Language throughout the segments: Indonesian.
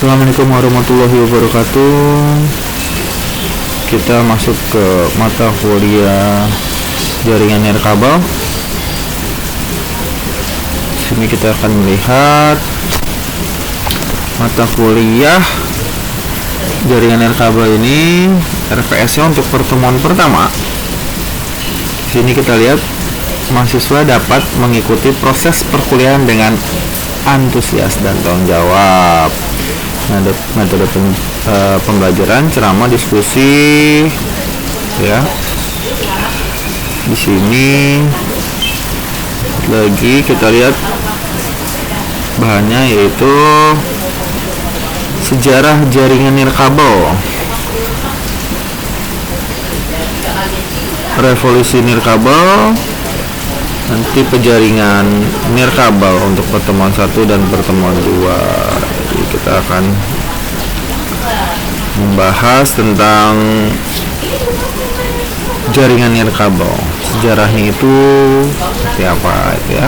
Assalamualaikum warahmatullahi wabarakatuh. Kita masuk ke mata kuliah jaringan nirkabel. Sini kita akan melihat mata kuliah jaringan nirkabel ini RPS-nya untuk pertemuan pertama. Sini kita lihat mahasiswa dapat mengikuti proses perkuliahan dengan antusias dan tanggung jawab. Metode pembelajaran, ceramah, diskusi, ya. Di sini lagi kita lihat bahannya, yaitu sejarah jaringan nirkabel, revolusi nirkabel, nanti jaringan nirkabel untuk pertemuan 1 dan pertemuan 2. Jadi kita akan membahas tentang jaringan nirkabel, sejarahnya itu seperti apa itu ya.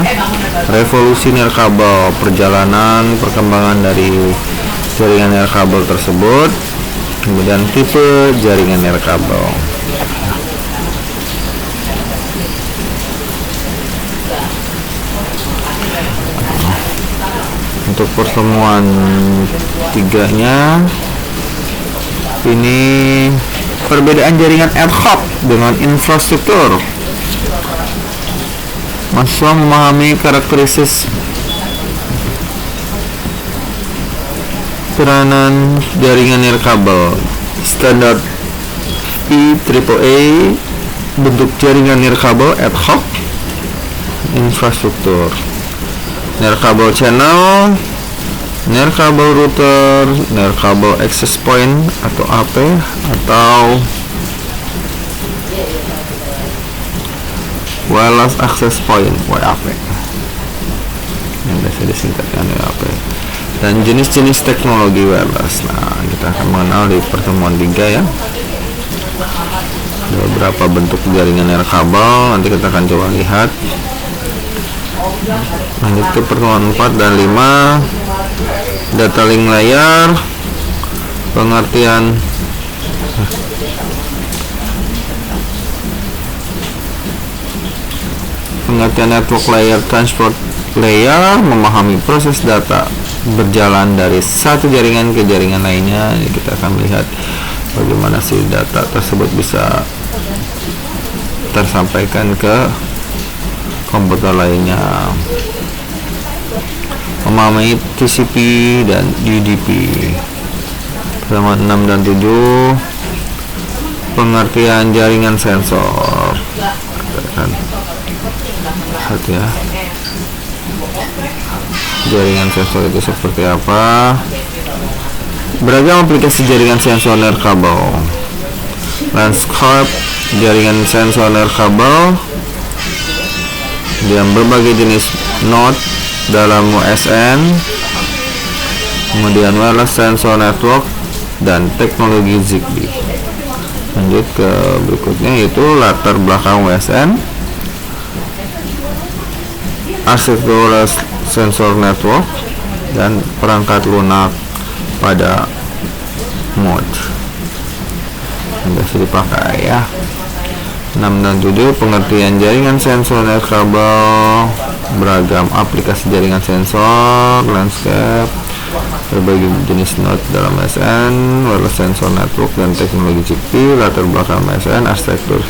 Revolusi nirkabel, perjalanan perkembangan dari jaringan nirkabel tersebut, kemudian tipe jaringan nirkabel. Untuk pertemuan 3-nya ini perbedaan jaringan ad hoc dengan infrastruktur. Mahasiswa memahami karakteristik peranan jaringan nirkabel, standar IEEE, bentuk jaringan nirkabel ad hoc, infrastruktur, nirkabel channel, nirkabel router, nirkabel access point atau AP, atau wireless access point WAP yang biasa disingkatkan WAP, dan jenis-jenis teknologi wireless. Nah, kita akan mengenal di pertemuan 3 ya. Ada beberapa bentuk jaringan nirkabel, nanti kita akan coba lihat. Lanjut ke pertemuan 4 dan 5, data link layar, pengertian network layer, transport layer, memahami proses data berjalan dari satu jaringan ke jaringan lainnya. Jadi kita akan melihat bagaimana si data tersebut bisa tersampaikan ke komputer lainnya. Memahami TCP dan UDP. Pertemuan 6 dan 7, pengertian jaringan sensor. Lihat ya, jaringan sensor itu seperti apa. Beragam aplikasi jaringan sensor nirkabel. Landscape jaringan sensor nirkabel dan berbagai jenis node dalam WSN, kemudian wireless sensor network dan teknologi Zigbee. Lanjut ke berikutnya, yaitu latar belakang WSN, arsitektur sensor network, dan perangkat lunak pada mode yang biasa dipakai ya. 6 dan 7, pengertian jaringan sensor nirkabel, beragam aplikasi jaringan sensor, landscape, berbagai jenis node dalam MSN, wireless sensor network dan teknologi Zigbee, latar belakang MSN, arsitektur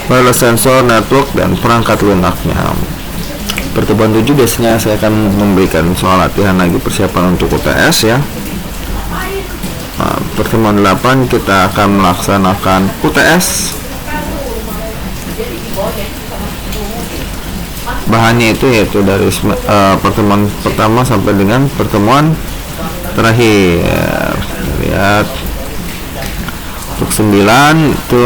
wireless sensor network, dan perangkat lunaknya. Pertemuan 7 biasanya saya akan memberikan soal latihan lagi, persiapan untuk UTS ya. Nah, pertemuan 8 kita akan melaksanakan UTS. Bahannya itu yaitu dari pertemuan pertama sampai dengan pertemuan terakhir. Lihat untuk 9 itu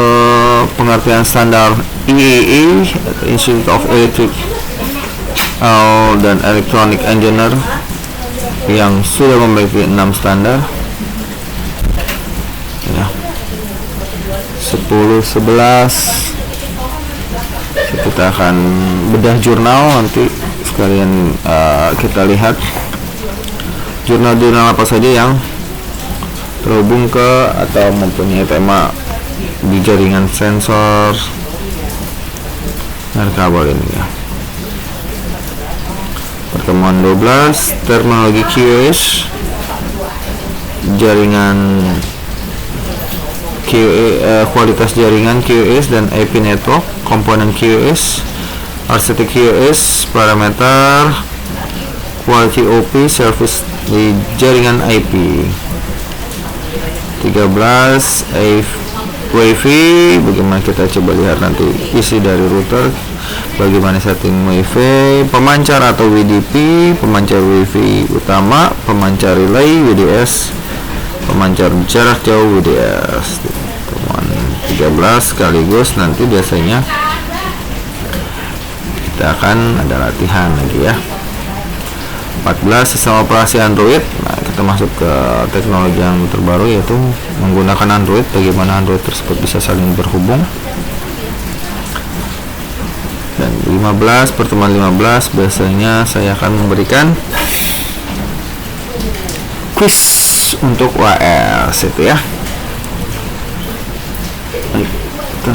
pengertian standar IEEE, Institute of Electric dan Electronic Engineer, yang sudah memiliki 6 standar ya. 10, 11 kita akan bedah jurnal, nanti sekalian kita lihat jurnal-jurnal apa saja yang terhubung ke atau mempunyai tema di jaringan sensor kabel ini ya. Pertemuan 12, teknologi QoS, jaringan kualitas jaringan QoS dan IP network, komponen QoS, arsitek QoS, parameter, quality OP, service di jaringan IP. 13, WiFi, bagaimana kita coba lihat nanti isi dari router, bagaimana setting WiFi, pemancar atau WDP, pemancar WiFi utama, pemancar relay WDS, pemancar jarak jauh WDS. Temuan 13 sekaligus nanti biasanya kita akan ada latihan lagi ya. 14, sistem operasi Android. Nah, kita masuk ke teknologi yang terbaru, yaitu menggunakan Android, bagaimana Android tersebut bisa saling berhubung. Dan 15, pertemuan 15 biasanya saya akan memberikan quiz untuk UAS itu ya. Baik, itu.